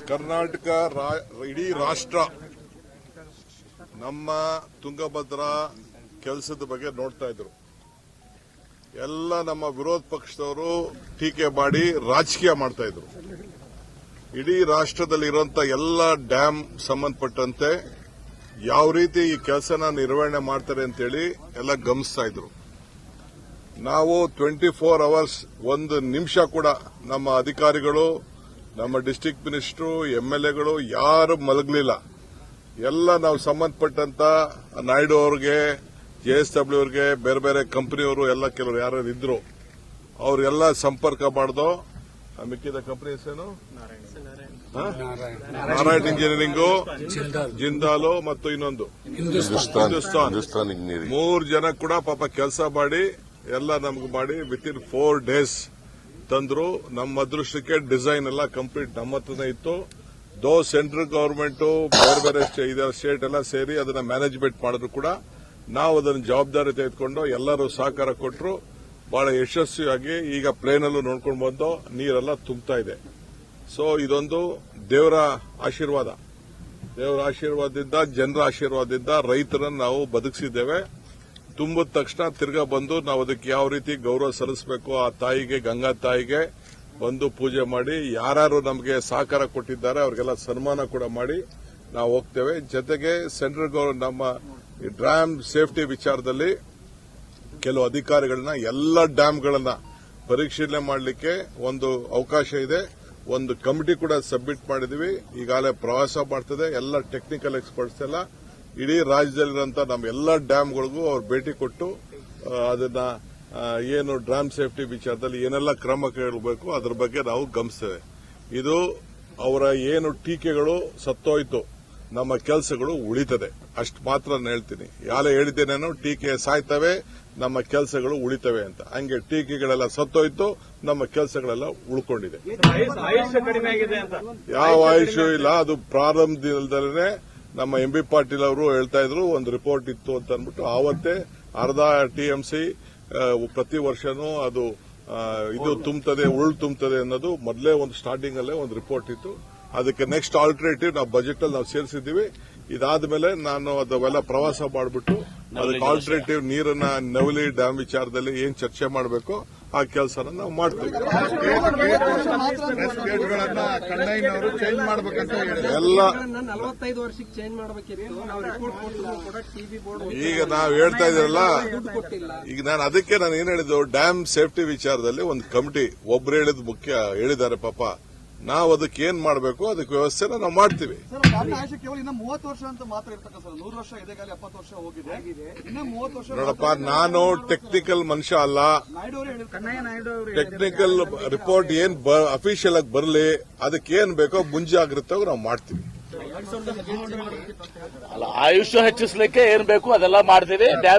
ಕರ್ನಾಟಕ ಇಡೀ ರಾಷ್ಟ್ರ ನಮ್ಮ ತುಂಗಭದ್ರಾ ಕೆಲಸದ ಬಗ್ಗೆ ನೋಡ್ತಾ ಇದ್ರು. ಎಲ್ಲ ನಮ್ಮ ವಿರೋಧ ಪಕ್ಷದವರು ಟೀಕೆ ಮಾಡಿ ರಾಜಕೀಯ ಮಾಡ್ತಾ ಇದ್ರು. ಇಡೀ ರಾಷ್ಟ್ರದಲ್ಲಿ ಇರುವಂತಹ ಎಲ್ಲ ಡ್ಯಾಮ್ ಸಂಬಂಧಪಟ್ಟಂತೆ ಯಾವ ರೀತಿ ಈ ಕೆಲಸನ ನಿರ್ವಹಣೆ ಮಾಡ್ತಾರೆ ಅಂತೇಳಿ ಎಲ್ಲ ಗಮನಿಸ್ತಾ ಇದ್ರು. ನಾವು 24 ಅವರ್ಸ್ ಒಂದು ನಿಮಿಷ ಕೂಡ ನಮ್ಮ ಅಧಿಕಾರಿಗಳು, ನಮ್ಮ ಡಿಸ್ಟ್ರಿಕ್ಟ್ ಮಿನಿಸ್ಟರ್, ಎಂಎಲ್ಎಗಳು ಯಾರು ಮಲಗಲಿಲ್ಲ. ಎಲ್ಲ ನಾವು ಸಂಬಂಧಪಟ್ಟಂತ ನಾಯ್ಡು ಅವ್ರಿಗೆ, JSW ಅವ್ರಿಗೆ, ಬೇರೆ ಬೇರೆ ಕಂಪನಿಯವರು ಎಲ್ಲ ಕೆಲವರು ಯಾರು ಇದ್ರು ಅವರೆಲ್ಲ ಸಂಪರ್ಕ ಮಾಡ್ದೋ. ಮಿಕ್ಕಿದ ಕಂಪನಿ ಹೆಸರೇನು? ನಾರಾಯಣ್ ಇಂಜಿನಿಯರಿಂಗು, ಜಿಂದಾಲು ಮತ್ತು ಇನ್ನೊಂದು ಹಿಂದೂಸ್ತಾನ್. 3 ಜನ ಕೂಡ ಪಾಪ ಕೆಲಸ ಮಾಡಿ ಎಲ್ಲ ನಮ್ಗೆ ಮಾಡಿ ವಿತಿನ್ 4 days ತಂದ್ರು. ನಮ್ಮ ಅದೃಷ್ಟಕ್ಕೆ ಡಿಸೈನ್ ಎಲ್ಲ ಕಂಪ್ಲೀಟ್ ನಮ್ಮ ಹತ್ರನೇ ಇತ್ತು. ಸೆಂಟ್ರಲ್ ಗವರ್ಮೆಂಟ್ ಬೇರೆ ಬೇರೆ ಸ್ಟೇಟ್ ಎಲ್ಲ ಸೇರಿ ಅದನ್ನ ಮ್ಯಾನೇಜ್ಮೆಂಟ್ ಮಾಡಿದ್ರು ಕೂಡ ನಾವು ಅದನ್ನ ಜವಾಬ್ದಾರಿ ತೆಗೆದುಕೊಂಡು ಎಲ್ಲರೂ ಸಹಕಾರ ಕೊಟ್ಟರು. ಬಹಳ ಯಶಸ್ವಿಯಾಗಿ ಈಗ ಪ್ಲೇನಲ್ಲೂ ನೋಡ್ಕೊಂಡು ಬಂದು ನೀರೆಲ್ಲ ತುಂಬುತ್ತಾ ಇದೆ. ಸೊ ಇದೊಂದು ದೇವರ ಆಶೀರ್ವಾದ. ದೇವರ ಆಶೀರ್ವಾದದಿಂದ, ಜನರ ಆಶೀರ್ವಾದದಿಂದ ರೈತರನ್ನು ನಾವು ಬದುಕಿಸಿದ್ದೇವೆ. ತುಂಬಿದ ತಕ್ಷಣ ತಿರ್ಗಾ ಬಂದು ನಾವು ಅದಕ್ಕೆ ಯಾವ ರೀತಿ ಗೌರವ ಸಲ್ಲಿಸಬೇಕು ಆ ತಾಯಿಗೆ, ಗಂಗಾ ತಾಯಿಗೆ ಬಂದು ಪೂಜೆ ಮಾಡಿ ಯಾರು ನಮಗೆ ಸಹಕಾರ ಕೊಟ್ಟಿದ್ದಾರೆ ಅವರಿಗೆಲ್ಲ ಸನ್ಮಾನ ಕೂಡ ಮಾಡಿ ನಾವು ಹೋಗ್ತೇವೆ. ಜೊತೆಗೆ ಸೆಂಟ್ರಲ್ ಗವರ್ಮೆಂಟ್ ನಮ್ಮ ಡ್ಯಾಮ್ ಸೇಫ್ಟಿ ವಿಚಾರದಲ್ಲಿ ಕೆಲವು ಅಧಿಕಾರಿಗಳನ್ನ ಎಲ್ಲ ಡ್ಯಾಮ್ಗಳನ್ನ ಪರಿಶೀಲನೆ ಮಾಡಲಿಕ್ಕೆ ಒಂದು ಅವಕಾಶ ಇದೆ. ಒಂದು ಕಮಿಟಿ ಕೂಡ ಸಬ್ಮಿಟ್ ಮಾಡಿದೀವಿ. ಈಗಾಗಲೇ ಪ್ರವಾಸ ಮಾಡ್ತದೆ. ಎಲ್ಲ ಟೆಕ್ನಿಕಲ್ ಎಕ್ಸ್ಪರ್ಟ್ಸ್ ಎಲ್ಲ ಇಡೀ ರಾಜ್ಯದಲ್ಲಿರುವಂತಹ ನಮ್ಮ ಎಲ್ಲ ಡ್ಯಾಮ್ಗಳಿಗೂ ಅವ್ರು ಭೇಟಿ ಕೊಟ್ಟು ಅದನ್ನ ಏನು ಡ್ಯಾಮ್ ಸೇಫ್ಟಿ ವಿಚಾರದಲ್ಲಿ ಏನೆಲ್ಲ ಕ್ರಮ ಕೈಗೊಳ್ಳಬೇಕು ಅದರ ಬಗ್ಗೆ ನಾವು ಗಮನಿಸ್ತೇವೆ. ಇದು ಅವರ ಏನು ಟೀಕೆಗಳು ಸತ್ತೋಯ್ತು, ನಮ್ಮ ಕೆಲಸಗಳು ಉಳಿತದೆ ಅಷ್ಟು ಮಾತ್ರ ನಾನು ಹೇಳ್ತೀನಿ. ಯಾರೇ ಹೇಳಿದ್ದೇನೇನೋ ಟೀಕೆ ಸಾಯ್ತವೆ, ನಮ್ಮ ಕೆಲಸಗಳು ಉಳಿತವೆ ಅಂತ. ಹಂಗೆ ಟೀಕೆಗಳೆಲ್ಲ ಸತ್ತೋಯ್ತು, ನಮ್ಮ ಕೆಲಸಗಳೆಲ್ಲ ಉಳ್ಕೊಂಡಿದೆ. ಯಾವ ಆಯುಷು ಇಲ್ಲ. ಅದು ಪ್ರಾರಂಭದಲ್ಲೇ ನಮ್ಮ MB ಪಾಟೀಲ್ ಅವರು ಹೇಳ್ತಾ ಇದ್ರು ಒಂದು ರಿಪೋರ್ಟ್ ಇತ್ತು ಅಂತ ಅಂದ್ಬಿಟ್ಟು ಆವತ್ತೇ ಅರ್ಧ TMC ಪ್ರತಿ ವರ್ಷನೂ ಅದು ಇದು ತುಂಬುತ್ತದೆ, ಉರುಳು ತುಂಬುತ್ತದೆ ಅನ್ನೋದು ಮೊದಲೇ ಒಂದು ಸ್ಟಾರ್ಟಿಂಗ್ ಅಲ್ಲೇ ಒಂದು ರಿಪೋರ್ಟ್ ಇತ್ತು. ಅದಕ್ಕೆ ನೆಕ್ಸ್ಟ್ ಆಲ್ಟರ್ನೇಟಿವ್ ನಾವು ಬಜೆಟ್ ಅಲ್ಲಿ ನಾವು ಸೇರಿಸಿದ್ದೀವಿ. ಇದಾದ ಮೇಲೆ ನಾನು ಅದೆಲ್ಲ ಪ್ರವಾಸ ಮಾಡಿಬಿಟ್ಟು ಅದಕ್ಕೆ ಆಲ್ಟರ್ನೇಟಿವ್ ನೀರನ್ನ ನವಲಿ ಡ್ಯಾಮ್ ವಿಚಾರದಲ್ಲಿ ಏನ್ ಚರ್ಚೆ ಮಾಡಬೇಕು ಆ ಕೆಲಸನ ನಾವು ಮಾಡ್ತೀವಿ. ಎಲ್ಲ ಈಗ ನಾವು ಹೇಳ್ತಾ ಇದ್ದೀರಲ್ಲ, ಈಗ ನಾನು ಅದಕ್ಕೆ ನಾನು ಏನ್ ಹೇಳಿದ್ದು, ಡ್ಯಾಮ್ ಸೇಫ್ಟಿ ವಿಚಾರದಲ್ಲಿ ಒಂದು ಕಮಿಟಿ ಒಬ್ರು ಹೇಳಿದ್ ಮುಖ್ಯ ಹೇಳಿದ್ದಾರೆ. ಪಾಪ ನಾವು ಅದಕ್ಕೆ ಏನ್ ಮಾಡಬೇಕು ಅದಕ್ಕೆ ವ್ಯವಸ್ಥೆನ ನಾವು ಮಾಡ್ತೀವಿ. ನೋಡಪ್ಪ, ನಾನು ಟೆಕ್ನಿಕಲ್ ಮನುಷ್ಯ ಅಲ್ಲ. ಟೆಕ್ನಿಕಲ್ ರಿಪೋರ್ಟ್ ಏನ್ ಅಫಿಷಿಯಲ್ ಆಗಿ ಬರಲಿ, ಅದಕ್ಕೆ ಏನ್ ಬೇಕೋ ಮುಂಜಾಗ್ರತೆ ನಾವು ಮಾಡ್ತೀವಿ. ಆಯುಷ್ಯ ಹೆಚ್ಚಿಸಲಿಕ್ಕೆ ಏನ್ ಬೇಕು ಅದೆಲ್ಲ ಮಾಡ್ತೀವಿ.